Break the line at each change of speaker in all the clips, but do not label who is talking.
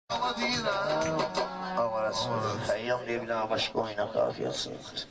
Ama değil ha.
Ama Resulullah Feyyam diye bir daha başka oyuna kafiyasındır.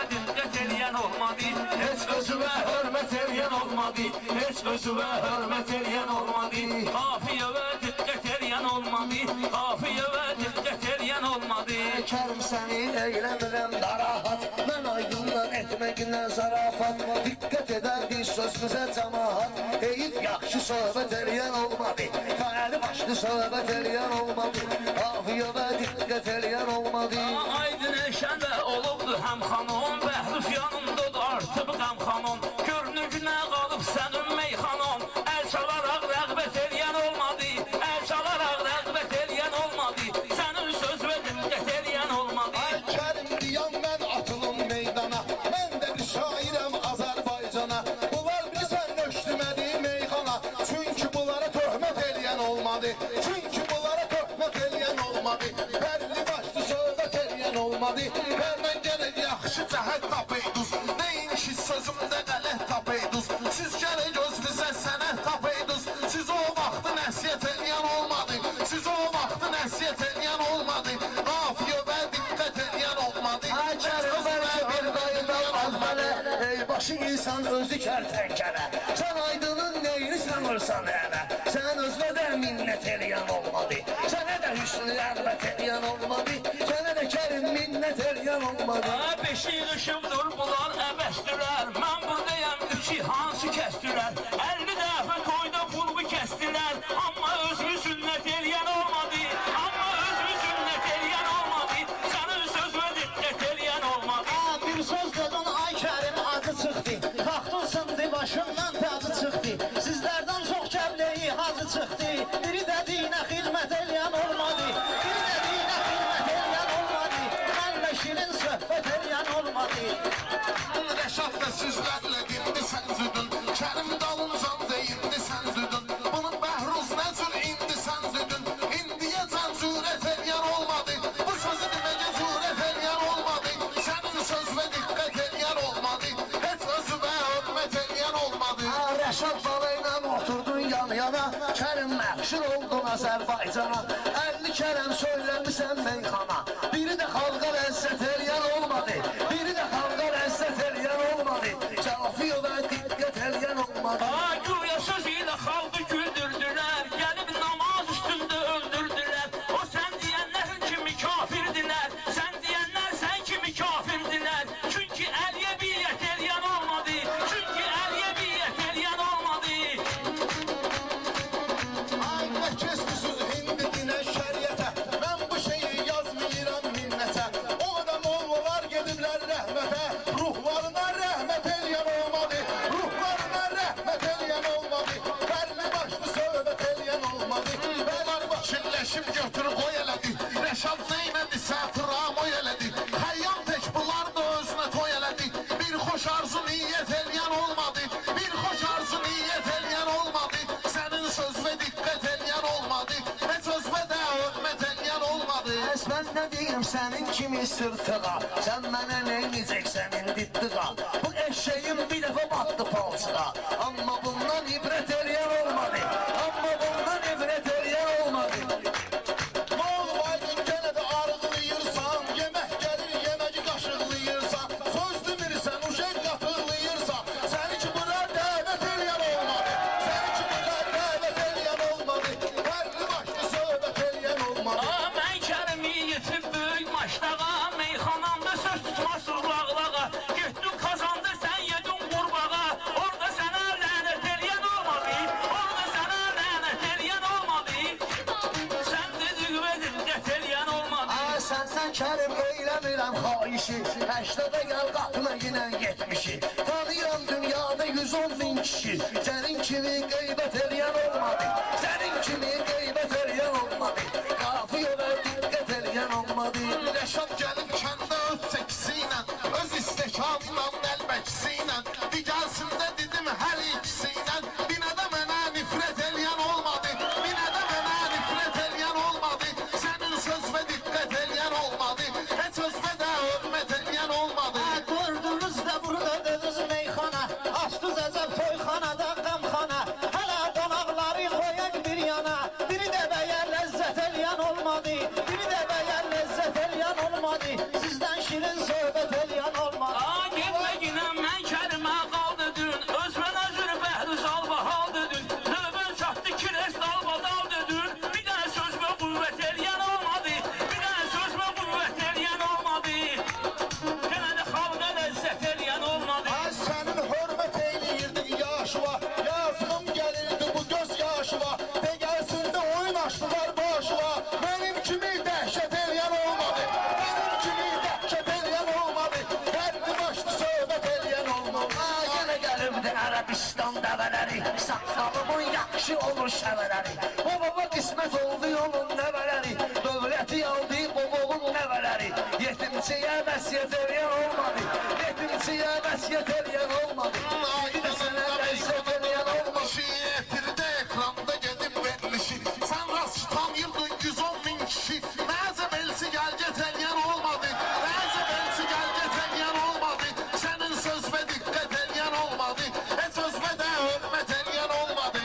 Dikkat eləyen olmadı, heç özümə hörmət eləyən olmadı, heç özümə hörmət eləyən olmadı. Qafiyə və diqqət eləyən olmadı, qafiyə və diqqət eləyən olmadı.
Kərim səni eyləmirəm narahat, mən aydınlan etməklə zarafat. Diqqət edərdi sözümüzə cəmahat, heyif yaxşı söhbət eləyən olmadı, fəali başlı söhbət eləyən olmadı, qafiyə və diqqət eləyən olmadı.
Aydın eşəndə olubdu həm xanım, bəhlif yanımdadır artıb qəm xanım. Görünücünə qalıb sənin meyxanım, əl çalaraq rəğbət eləyən olmadı, əl çalaraq rəğbət eləyən olmadı, sənin söz və diqqət eləyən olmadı.
Ay Kərim deyəm mən atılım meydana, mən də bir şairəm Azərbaycana. Bunlar bilsən nöşdümədi meyxana, çünki bunlara töhmət eləyən olmadı, çünki bunlara töhmət eləyən olmadı. Bərli başlı söhbət eləyən olmadı, bərmən gələk yaxşı cəhət tapıydınız, deyin ki sözümdə qələt tapıydınız. Siz gələk göz bizə sənət tapıydınız, siz o vaxtı nəsiyyət eləyən olmadı, siz o vaxtı nəsiyyət eləyən olmadı, qafiyə və diqqət eləyən olmadı.
Ay Kərim mənə bir qayıdan almalı, ey başı insan özü kərtənkələ. Sən aydının neyini sanırsan hələ, sən özünə də minnət eləyən olmadı, sənə də hüsnü rəğbət eləyən olmadı, sənə də Kərim minnət eləyən olmadı.
Beşik ışıqdır bunlar əbəstürər, mən buradayam ki hansı kəstürər, 50 dəfə toyda pulmu kəstilər, amma özünü sünnət eləyən olmadı, amma özünü sünnət eləyən olmadı, sənin söz və diqqət eləyən olmadı.
Bir söz dedin ay Kərim adı çıxdı, taxtın sındı başımdan tadı çıxdı, sizlərdən çox kəbleyi hazı çıxdı, biri də dinə xidmət eləyən olmadı, biri də dinə xidmət eləyən olmadı, mənlə şirin söhbət eləyən olmadı.
Rəşad da sizlərlə dindi sən züdün, Kərim dalıncan deyindi sən züdün, bunun bəhruz nə cür indi sən züdün, indiyə can cürət eləyən olmadı, bu sözü deməyə cürət eləyən olmadı, sənin söz və diqqət eləyən olmadı, heç özümə hörmət eləyən olmadı.
Rəşad balayla oturdun yan yana, Kərim məxşur oldun Azərbaycana, 50 kərəm söyləmişsən meyxana, biri də xalqa ləzzət eləyən olmadı, biri də xalqa ləzzət eləyən olmadı, cafiyə və diqqət eləyən olmadı.
Güya söz ilə xalqı güldürdülər, gəlib namaz üstündə öldürdülər, o sən deyənlərin kimi kafirdirlər, sən deyənlər sən kimi kafirdirlər, çünki əliyə biyyət eləyən olmadı, çünki əliyə biyyət eləyən olmadı.
Ay nə kesmisiniz hindi dinə şəriətə, mən bu şeyi yazmayıram minnətə, o da mollalar gediblər rəhmətə, ruhlarına rəhmət eləyən olmadı, ruhlarına rəhmət eləyən olmadı, bərli başlı söhbət eləyən olmadı, bərli başınləşib götürü qoy elədi, Rəşad neynədisə travmoy elədi, Xəyyam tək bunlar da özünə toy elədi, bir xoş arzu niyyət eləyən olmadı, bir xoş arzu niyyət eləyən olmadı, sənin söz və diqqət eləyən olmadı, heç özvə də hörmət eləyən olmadı.
Bəs mən nə deyim sənin kimi sırtığa, sən mənə neyniyəcəksən indi dığa, bu eşeğin bir dəfə batdı palçığa, amma bundan ibrət eləyən olmadı, amma bundan ibrət eləyən olmadı.
Ne olub aydın gene de arıqlayırsan, yemək gəlir yeməci qaşıqlayırsan, söz demirsən uşaq qatırlayırsan, səni ki bura dəvət eləyən olmadı, səni ki bura dəvət eləyən olmadı, fərqli başlı söhbət eləyən olmadı.
Mən Kərimi yetib böyük maçdağa, meyxanamda söz tutmasın lağlağa, getdin kazanda sən yedin qurbağa, orada sənə lənət eləyən olmadı, orada sənə lənət eləyən olmadı, sən dedik və diqqət eləyən olmadı.
Sən Kərim eyləmirəm xaişi, 80'e gəl qatına yinə 70'i, tanıyıram dünyada 110 bin kişi, sənin kimi qeybət eləyən olmadı, sənin kimi qeybət eləyən olmadı, qafiyə və diqqət eləyən olmadı.
Rəşad gəlib kəndə öz çəkisi ilə, öz istəkanla, əlbəkisi ilə, digərsində dedim hər ikisi ilə, binə də mənə nifrət eləyən olmadı, binə də mənə nifrət eləyən olmadı, sənin söz və diqqət eləyən olmadı, heç özvə də hörmət eləyən olmadı.
Gördünüz də burada dediniz meyxana, açdınız əcəb toyxanada qamxana, hələ qonaqları olmadı. Sizden şirin söhbet elyan olmadı.
Aa, getmə ginəm mən kərimə qaldı dün. Özmən özür bəhri salva haldı dün. Növbən çatdı kires dalba daldı dün. Bir dənə sözmə qüvvət eləyən olmadı. Bir dənə sözmə qüvvət eləyən olmadı. Yenə də xalqa ləzzət eləyən olmadı.
Ay sənin hörmət eyləyirdik yaşıva, yazığım gəlirdi bu göz yaşıva. Degəsində oyun açdılar başıva. Mənim kimi dəhşət eləyən olmadı. Mənim kimi dəhşət eləyən olmadı. Dərdi başlı söhbət eləyən olmadı.
Yenə gəlibdi Ərəbistan dəvələri, saqqalımın yaxşı olur şəvələri. Babama qismət oldu yolun nəvələri, dövləti aldı babamın nəvələri. Yetimçiyə vəsiyyət eləyən olmadı, yetimçiyə vəsiyyət eləyən olmadı. Bir də sənə vəsiyyət eləyən olmadı.
Etirdə ekranda gedib verilişi. Sən rast tanıyırdın 110 min kişi. Nəzəm elsi gəl get eləyən olmadı. Nəzəm elsi gəl get eləyən olmadı. Sənin söz və diqqət eləyən olmadı. Söz və də hörmət eləyən olmadı.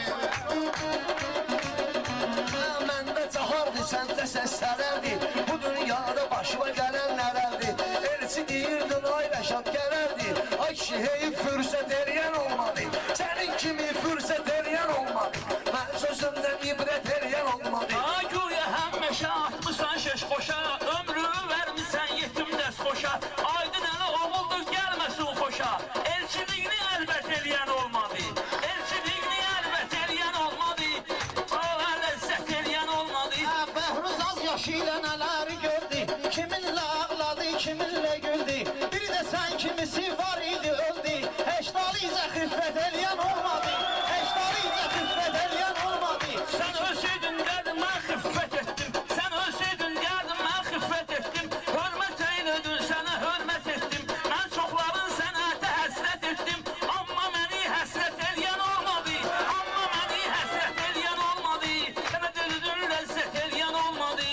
Məndə cahardı, səndə səslərərdi. Bu dünyada başıma gələn nələrdi. Elçi deyirdin ay Rəşad gələrdi. Ay kişi heyif fürsət eləyən olmadı. Sənin kimi fürsət eləyən olmadı. Mən sözümdən ibrət eləyən olmadı.
Aa, güya həmməşə atmışsan şeş xoşa. Ömrümü vermişsən yetim dəs xoşa. Aydın ələ oğuldur gəlməsin xoşa. Elçiliğini əlbət eləyən olmadı. Elçiliğini əlbət eləyən olmadı. Aa, ləzzət eləyən olmadı.
Bəhruz az yaşı ilə nələri gördü. Kiminlə ağladı, kiminlə güldü. Bir də sən kimisi var idi öldü. Heştalicə xiffət eləyən olmadı. Heştalicə xiffət eləyən olmadı.
Sən ölsəydin derdim mən xiffət etdim. Sən ölsəydin derdim mən xiffət etdim. Hörmət eylədin sənə hörmət etdim. Mən çoxların sənətə həsrət etdim. Amma məni həsrət eləyən olmadı. Amma məni həsrət eləyən olmadı. Sənə dedin ləzzət eləyən olmadı.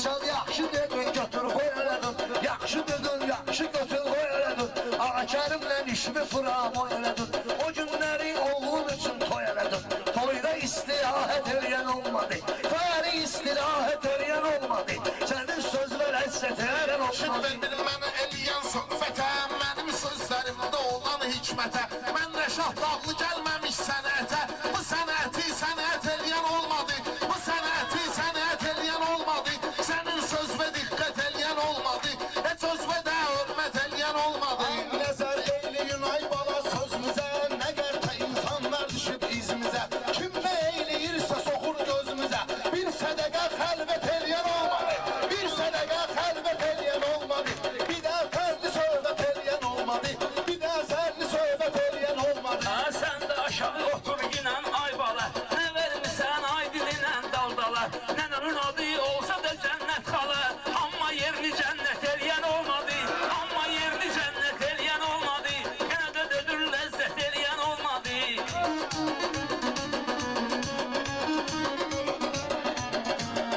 Sən yaxşı dedin götür qoy elədin. Yaxşı dedin yaxşı götür qoy elədin. Ağa Kərimlə işimi fıram o elədin. O günləri oğlun üçün toy elədin. Toyda istirahət eləyən olmadı. Fəri istirahət eləyən olmadı. Sənin söz və ləzzət eləyən olmadı.
Şimdi mənə eləyən söhbətə, mənim sözlərimdə olan hikmətə. Mən Rəşad Dağlı gəlməmiş sənətə. Bu sənəti sənət eləyən olmadı. Bu sənəti sənət eləyən olmadı. Sənin söz və diqqət eləyən olmadı. Söz və də hörmət eləyən olmadı. Nəzər eyləyin ay bala sözümüzə. Nə qərtə insanlar düşüb izimizə. Kim nə eyləyirsə soxur gözümüzə. Bir sədəqə xəlvət eləyən olmadı. Bir sədəqə xəlvət eləyən olmadı. Bir də fərdi söhbət eləyən olmadı. Bir də zərli söhbət eləyən olmadı.
Aa, sən də aşağı otur ginən ay bala. Nə vermisən ay dilinə daldala. Nənənin adı olsa da cənnət xala. Amma yerini cənnət eləyən olmadı. Amma yerini cənnət eləyən olmadı. Yenə də dedir ləzzət eləyən olmadı.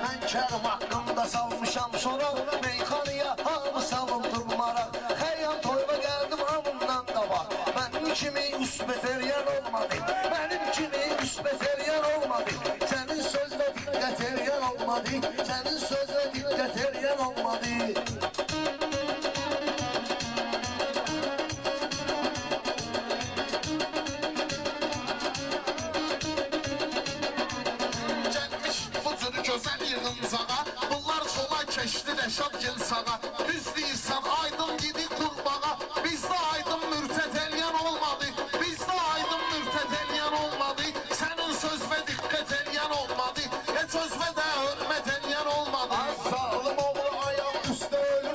Mən Kərim haqqında salmışam sonra. Meyxanıya hamı salındır maraq. Xəyyam toyba gəldim hamından da var. Mənim kimi üsbət eləyən olmadı. Mənim kimi üsbət eləyən olmadı. Sənin söz və diqqət eləyən olmadı. Sənin söz və diqqət eləyən olmadı.
Gəlmiş bu cür gözəl yığıncağa. Bunlar sola keçdi Rəşad gel sağa. Düz deyirsən aydın gidi qurbağa. Bizdə aydın mürtət eləyən olmadı. Bizdə aydın mürtət eləyən olmadı. Sənin söz və diqqət eləyən olmadı. Söz və də hörmət eləyən olmadı. Sağlım oğlu ayaq üstə ölü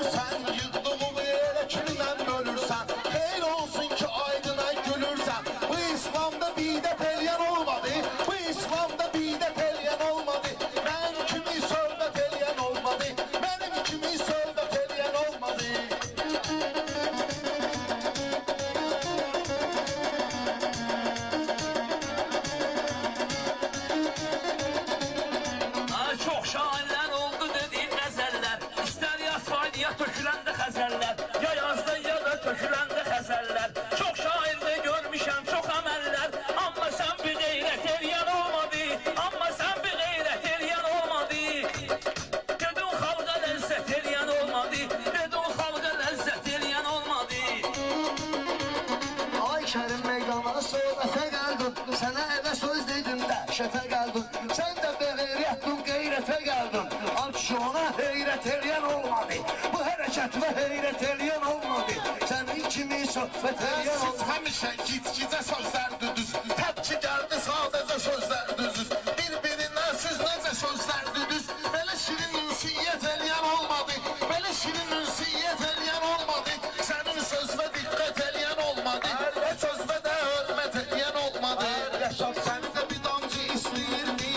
məişətə gəldin. Sən də beğeyrətdin, qeyrətə gəldin. Aksiyona heyrət eləyən olmadı. Bu hərəkətimə heyrət eləyən olmadı. Sənin kimi söhbət eləyən
Siz
olmadı.
həmişə git-gicə sözlər düdüz. Təbki gəldi sadəcə sözlər düdüz. Bir-birindən siz necə sözlər düdüz. Belə şirin ünsiyyət eləyən olmadı. Belə şirin ünsiyyət eləyən olmadı. Sənin sözvə diqqət eləyən olmadı. Və sözvə də hörmət eləyən olmadı. Yaşar səni də bir damcı istəyirdi.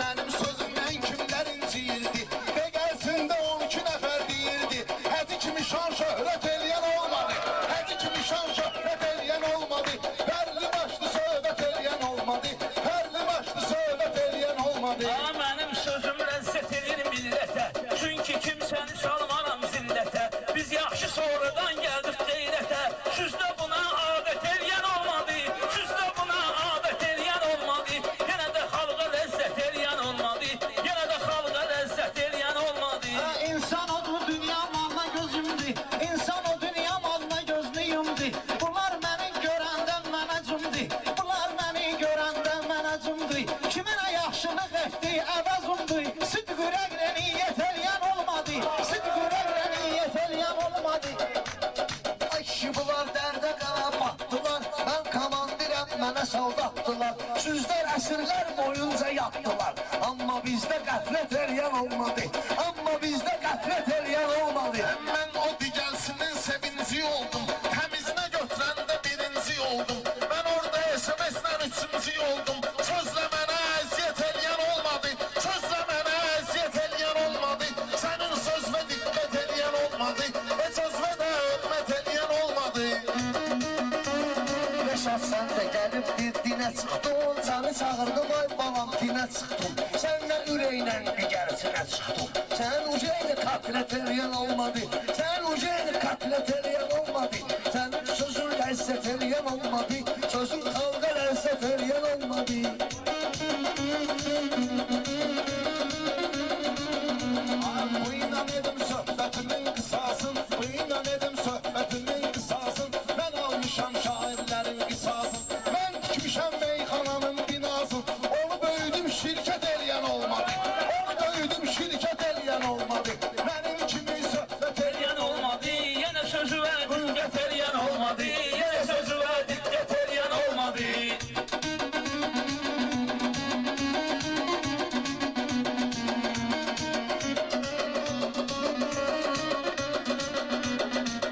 Mənim sözümdən kimlər inciyirdi. Və gəlsin də 12 nəfər deyirdi. Hədi kimi şan şöhrət eləyən olmadı. Hədi kimi şan şöhrət eləyən olmadı. Hərli başlı söhbət eləyən olmadı. Hərli başlı söhbət eləyən olmadı.
Mənim sözüm ləzzət edir millətə. Çünki kimsəni salmaram zillətə. Biz yaxşı sonradan gəldik qeyrətə. Siz də buna adət eləyən olmadı. Siz də buna adət eləyən olmadı. Yenə də xalqa ləzzət eləyən olmadı. Yenə də xalqa ləzzət eləyən olmadı.
İnsan o bu dünya malına gözümdü. İnsan o dünya malına gözlü yumdu. Bunlar məni görəndə mənə cümdü. Bunlar məni görəndə mənə cümdü. Kiminə yaxşılıq etdi, əvəz umdu. Sidq ürəklə niyyət eləyən olmadı. Sidq ürəklə niyyət eləyən olmadı.
Ay kişi bunlar dərdə qana batdılar. Mən komandirəm, mənə saldatdılar. Süzlər əsrlər boyunca yatdılar. Amma bizdə qəflət eləyən olmadı. Amma bizdə qəflət eləyən olmadı.
Mən o digərsinin sevinci oldum. Təmizinə götürəndə birinci oldum. Mən orada SMS-lə üçüncü oldum. Sözlə mənə əziyyət eləyən olmadı. Sözlə mənə əziyyət eləyən olmadı. Sənin sözvə diqqət eləyən olmadı. Və sözvə də hörmət eləyən olmadı.
Reşat sən də gəlib dinə çıxdın. Səni çağırdım ay balam dinə çıxdım. Sən də ürəklə digərsinə çıxdın. Sən ucayla katlət eləyən olmadı. Sən ucayla katlət eləyən olmadı. Sənin sözün ləzzət eləyən olmadı. Sözün xalqa ləzzət eləyən olmadı.
Bu inan edim söhbətimin qısasın. Bu inan edim söhbətimin qısasın. Mən almışam şairlərin qısasın. Mən tikmişəm meyxananın binasın. Onu böyüdüm şirkət eləyən olmadı. Onu böyüdüm şirkət eləyən olmadı. Mənim kimi söhbət eləyən
olmadı. Yenə sözü və diqqət eləyən olmadı. Yenə sözü və diqqət eləyən olmadı.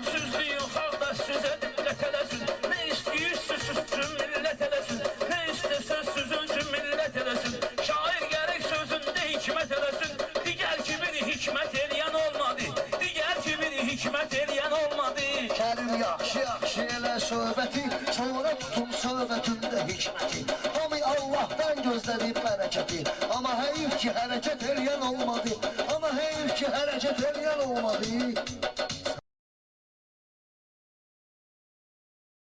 Süzlüyün xalqda sözə diqqət eləsin. Nə istəyirsə süzsün millət eləsin. Nə istəsə süzülsün millət eləsin. Şair gərək sözündə hikmət eləsin. Digər kimi hikmət eləyən olmadı. Digər kimi hikmət eləyən olmadı.
Kərim yaxşı elə söhbəti. Sonra tutun söhbətində hikməti. Hamı Allah'tan gözlədib bərəkəti. Amma heyif ki hərəkət eləyən olmadı. Amma heyif ki hərəkət eləyən olmadı.